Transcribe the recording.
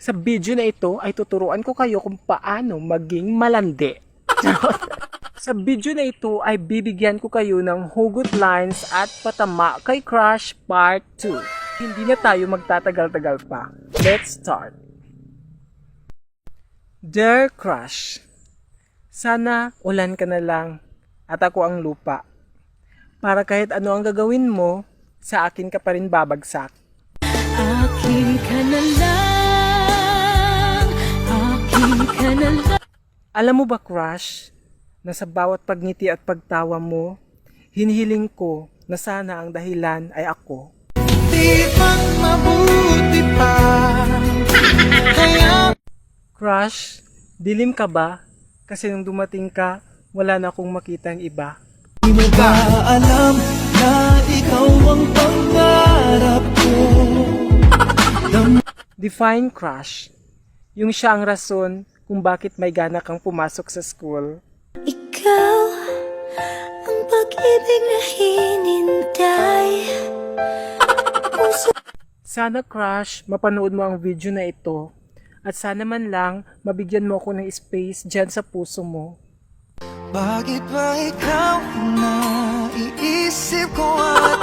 Sa video na ito ay tuturuan ko kayo kung paano maging malandi. Sa video na ito ay bibigyan ko kayo ng hugot lines at patama kay crush part 2. Hindi na tayo magtatagal-tagal pa. Let's start. Dear crush, sana ulan ka na lang at ako ang lupa. Para kahit ano ang gagawin mo, sa akin ka pa rin babagsak. Akin ka na lang, akin ka na lang. Alam mo ba, crush, na sa bawat pagngiti at pagtawa mo, hinihiling ko na sana ang dahilan ay ako. Di bang mabuti pa? Kaya Crush, dilim ka ba? Kasi nung dumating ka, wala na akong makitang iba. di mo ba alam na ikaw ang pangarap ko? Define crush. Yung siya ang rason kung bakit may gana kang pumasok sa school. Ikaw ang pag-ibig na hinintay. Sana crush, mapanood mo ang video na ito. At sana man lang, mabigyan mo ako ng space dyan sa puso mo. Bakit ba ikaw na iisip ko at